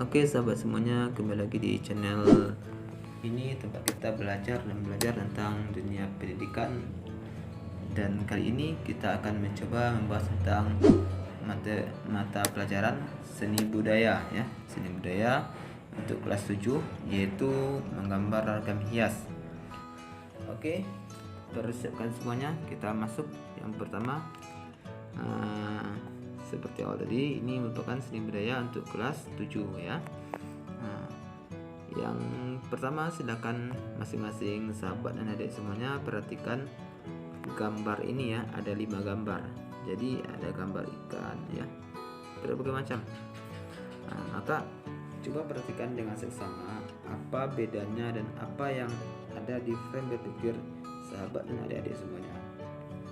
Oke sahabat semuanya, kembali lagi di channel ini tempat kita belajar tentang dunia pendidikan. Dan kali ini kita akan mencoba membahas tentang mata pelajaran seni budaya ya, seni budaya untuk kelas 7, yaitu menggambar ragam hias. Oke, persiapkan semuanya, kita masuk. Yang pertama, seperti awal tadi, ini merupakan seni budaya untuk kelas 7 ya. Yang pertama, silakan masing-masing sahabat dan adik semuanya perhatikan gambar ini ya. Ada 5 gambar. Jadi ada gambar ikan ya, berbagai macam. Maka coba perhatikan dengan seksama apa bedanya dan apa yang ada di frame berpikir sahabat dan adik-adik semuanya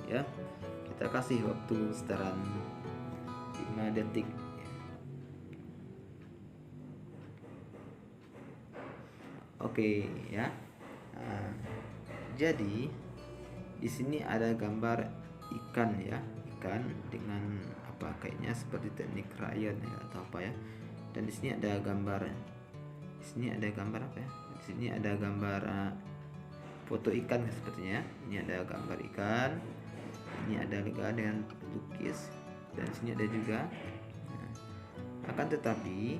ya. Kita kasih waktu sekitaran 5 detik. Oke ya. Jadi di sini ada gambar ikan ya, ikan dengan apa, kayaknya seperti teknik rayon ya atau apa ya. Dan di sini ada gambar, di sini ada gambar apa ya? Di sini ada gambar foto ikan sepertinya. Ini ada gambar ikan. Ini ada juga dengan lukis, dan di sini ada juga. Akan tetapi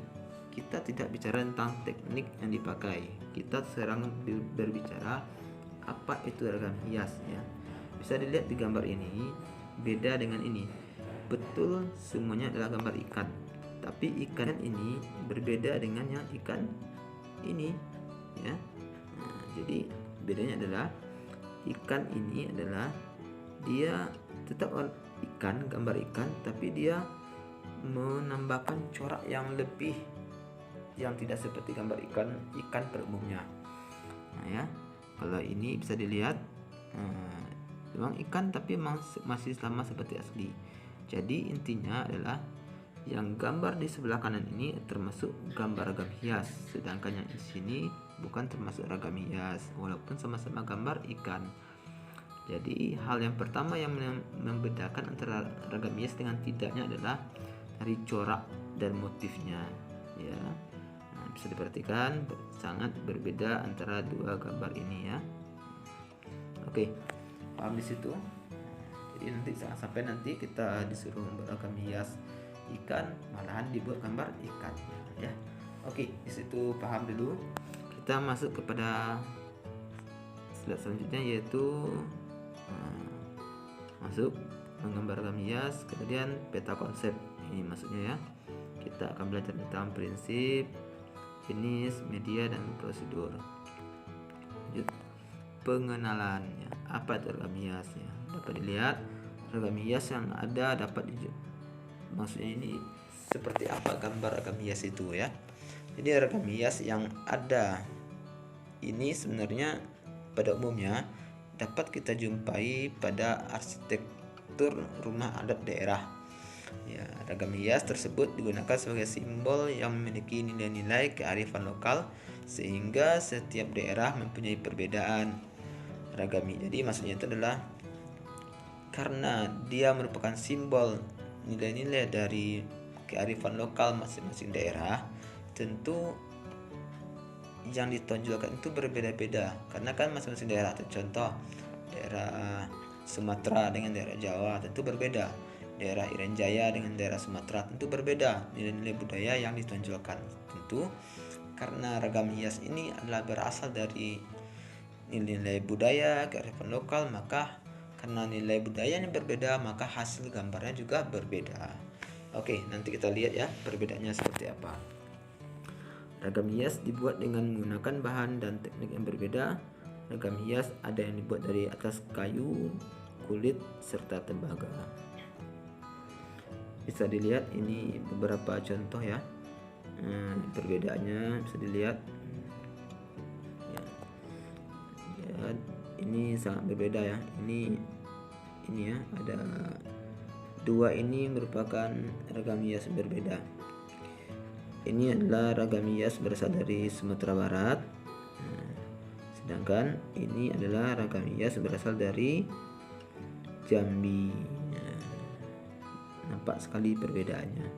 kita tidak bicara tentang teknik yang dipakai. Kita sekarang berbicara apa itu ragam hias ya. Bisa dilihat di gambar ini beda dengan ini. Betul, semuanya adalah gambar ikan, tapi ikan ini berbeda dengan yang ikan ini ya. Jadi bedanya adalah ikan ini adalah dia tetap ikan, gambar ikan, tapi dia menambahkan corak yang lebih, yang tidak seperti gambar ikan pada umumnya. Nah ya, kalau ini bisa dilihat memang ikan tapi masih sama seperti asli. Jadi intinya adalah yang gambar di sebelah kanan ini termasuk gambar ragam hias, sedangkan yang di sini bukan termasuk ragam hias walaupun sama-sama gambar ikan. Jadi hal yang pertama yang membedakan antara ragam hias dengan tidaknya adalah dari corak dan motifnya ya. Bisa diperhatikan sangat berbeda antara dua gambar ini ya. Oke, paham di situ? Jadi nanti jangan sampai nanti kita disuruh membuat ragam hias ikan malahan dibuat gambar ikan ya. Oke, di situ paham dulu. Kita masuk kepada slide selanjutnya, yaitu masuk menggambar ragam hias, kemudian peta konsep. Ini maksudnya ya. Kita akan belajar tentang prinsip, jenis, media, dan prosedur. Lanjut, pengenalannya. Apa itu ragam hias ya? Dapat dilihat ragam hias yang ada dapat maksudnya ini seperti apa gambar ragam hias itu ya. Jadi ragam hias yang ada ini sebenarnya pada umumnya dapat kita jumpai pada arsitektur rumah adat daerah. Ya, ragam hias tersebut digunakan sebagai simbol yang memiliki nilai-nilai kearifan lokal sehingga setiap daerah mempunyai perbedaan ragam. Jadi maksudnya itu adalah karena dia merupakan simbol nilai-nilai dari kearifan lokal masing-masing daerah, tentu yang ditonjolkan itu berbeda-beda karena kan masing-masing daerah. Contoh daerah Sumatera dengan daerah Jawa tentu berbeda, daerah Irian Jaya dengan daerah Sumatera tentu berbeda nilai-nilai budaya yang ditonjolkan. Tentu karena ragam hias ini adalah berasal dari nilai-nilai budaya kearifan lokal, maka karena nilai budaya yang berbeda maka hasil gambarnya juga berbeda. Oke, nanti kita lihat ya perbedaannya seperti apa. Ragam hias dibuat dengan menggunakan bahan dan teknik yang berbeda. Ragam hias ada yang dibuat dari atas kayu, kulit, serta tembaga. Bisa dilihat ini beberapa contoh ya. Perbedaannya bisa dilihat ya, ini sangat berbeda ya. Ini ya, ada dua ini merupakan ragam hias berbeda. Ini adalah ragam hias berasal dari Sumatera Barat, sedangkan ini adalah ragam hias berasal dari Jambi. Nampak sekali perbedaannya.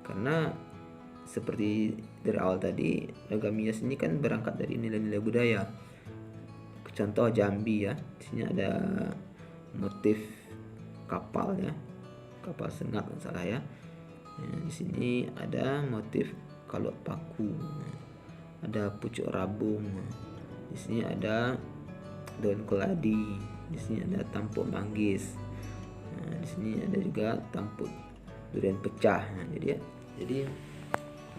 Karena seperti dari awal tadi, ragam hias ini kan berangkat dari nilai-nilai budaya. Contoh Jambi ya, di sini ada motif kapal ya, kapal sengat kalau salah ya. Di sini ada motif kalok paku, ada pucuk rabung, di sini ada daun keladi, di sini ada tampuk manggis, di sini ada juga tampuk durian pecah. Jadi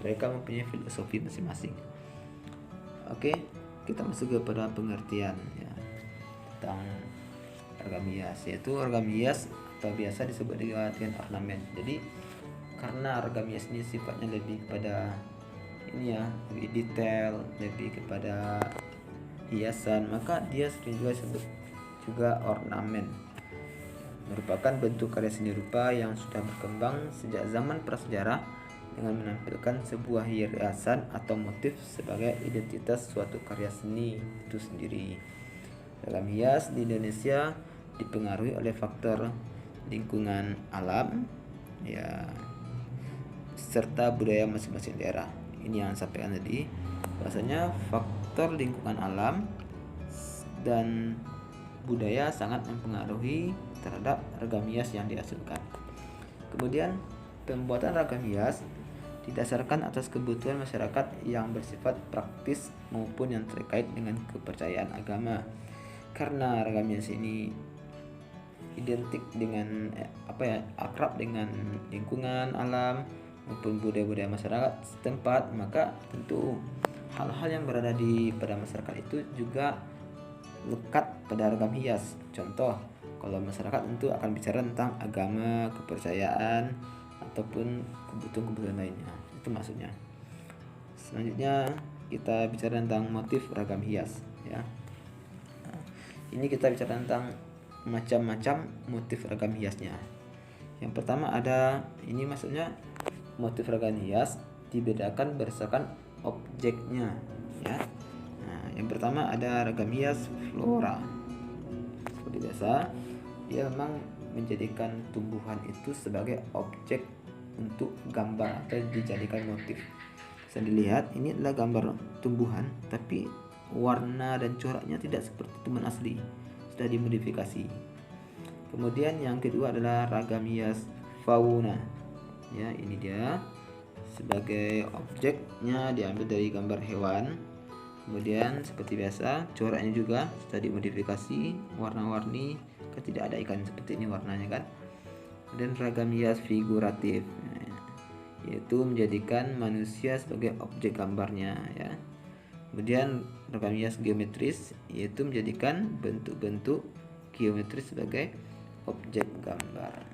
mereka mempunyai filosofi masing-masing. Oke, kita masuk kepada pengertian ya tentang ragam hias, yaitu ragam hias atau biasa disebut dengan ornamen. Jadi karena ragam hias ini sifatnya lebih kepada ini ya, lebih detail, lebih kepada hiasan, maka dia sering juga disebut juga ornamen. Merupakan bentuk karya seni rupa yang sudah berkembang sejak zaman prasejarah dengan menampilkan sebuah hiasan atau motif sebagai identitas suatu karya seni itu sendiri. Ragam hias di Indonesia dipengaruhi oleh faktor lingkungan alam ya, serta budaya masing-masing daerah. Ini yang saya sampaikan tadi, bahwasanya faktor lingkungan alam dan budaya sangat mempengaruhi terhadap ragam hias yang dihasilkan. Kemudian pembuatan ragam hias didasarkan atas kebutuhan masyarakat yang bersifat praktis maupun yang terkait dengan kepercayaan agama. Karena ragam hias ini identik dengan akrab dengan lingkungan alam maupun budaya-budaya masyarakat setempat, maka tentu hal-hal yang berada pada masyarakat itu juga lekat pada ragam hias. Contoh, kalau masyarakat tentu akan bicara tentang agama, kepercayaan ataupun kebutuhan-kebutuhan lainnya. Itu maksudnya. Selanjutnya kita bicara tentang motif ragam hias ya. Ini kita bicara tentang macam-macam motif ragam hiasnya. Yang pertama ada, ini maksudnya motif ragam hias dibedakan berdasarkan objeknya ya. Yang pertama ada ragam hias flora. Seperti biasa, dia memang menjadikan tumbuhan itu sebagai objek untuk gambar atau dijadikan motif. Bisa dilihat ini adalah gambar tumbuhan, tapi warna dan coraknya tidak seperti tumbuhan asli, sudah dimodifikasi. Kemudian yang kedua adalah ragam hias fauna. Ya, ini dia sebagai objeknya diambil dari gambar hewan. Kemudian seperti biasa coraknya juga sudah dimodifikasi, warna-warni, kan tidak ada ikan seperti ini warnanya kan. Dan ragam hias figuratif, yaitu menjadikan manusia sebagai objek gambarnya ya. Kemudian ragam hias geometris, yaitu menjadikan bentuk-bentuk geometris sebagai objek gambar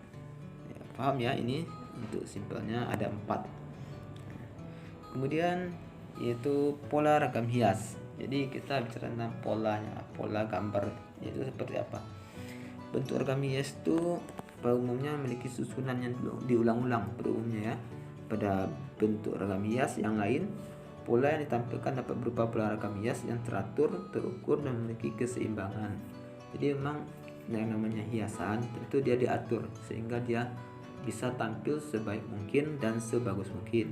ya, paham ya. Ini untuk simpelnya ada 4. Kemudian yaitu pola ragam hias. Jadi kita bicara tentang polanya, pola gambar itu seperti apa. Bentuk ragam hias itu pada umumnya memiliki susunan yang diulang-ulang pada umumnya ya. Pada bentuk ragam hias yang lain, pola yang ditampilkan dapat berupa pola ragam hias yang teratur, terukur, dan memiliki keseimbangan. Jadi memang yang namanya hiasan tentu dia diatur sehingga dia bisa tampil sebaik mungkin dan sebagus mungkin.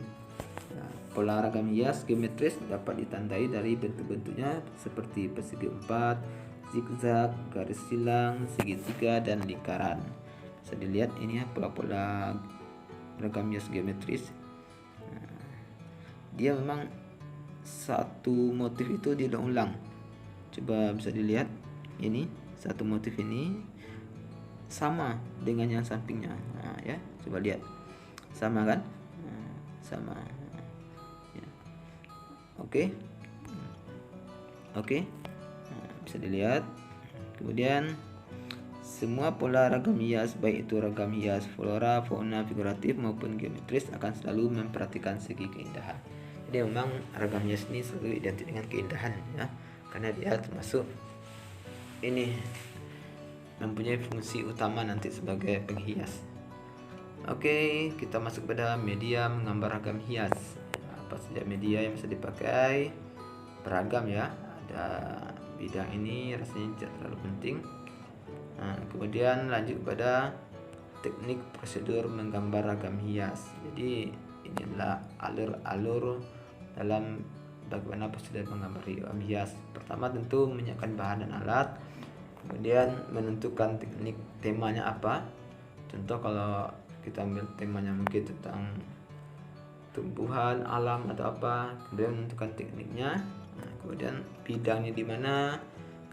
Pola ragam hias geometris dapat ditandai dari bentuk-bentuknya seperti persegi 4, zigzag, garis silang, segitiga, dan lingkaran. Bisa dilihat ini ya pola-pola ragam hias geometris. Dia memang satu motif itu diulang-ulang. Coba bisa dilihat ini satu motif ini sama dengan yang sampingnya. Ya, coba lihat. Sama kan? Sama. Oke, bisa dilihat. Kemudian semua pola ragam hias, baik itu ragam hias flora, fauna, figuratif maupun geometris, akan selalu memperhatikan segi keindahan. Jadi memang ragam hias ini selalu identik dengan keindahan ya, karena dia termasuk ini mempunyai fungsi utama nanti sebagai penghias. Oke, kita masuk pada media menggambar ragam hias. Apa saja media yang bisa dipakai? Beragam ya. Ada bidang ini rasanya tidak terlalu penting. Kemudian lanjut pada teknik prosedur menggambar ragam hias. Jadi ini adalah alur-alur dalam bagaimana prosedur menggambar hias. Pertama tentu menyiapkan bahan dan alat, kemudian menentukan teknik temanya apa. Contoh kalau kita ambil temanya mungkin tentang tumbuhan, alam atau apa, kemudian menentukan tekniknya, kemudian bidangnya di mana,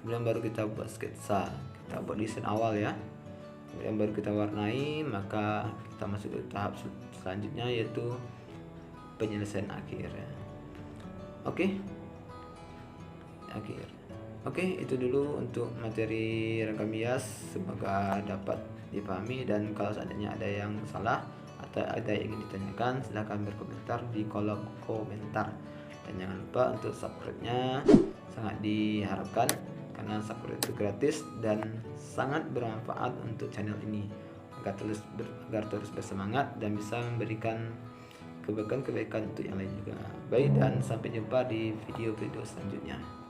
kemudian baru kita buat sketsa, kita buat desain awal ya, kemudian baru kita warnai, maka kita masuk ke tahap selanjutnya yaitu penyelesaian akhir. Oke, itu dulu untuk materi ragam hias, semoga dapat dipahami, dan kalau seandainya ada yang salah atau ada yang ingin ditanyakan, silahkan berkomentar di kolom komentar, dan jangan lupa untuk subscribe-nya, sangat diharapkan karena subscribe itu gratis dan sangat bermanfaat untuk channel ini agar terus bersemangat dan bisa memberikan kebaikan-kebaikan untuk yang lain juga. Baik, dan sampai jumpa di video-video selanjutnya.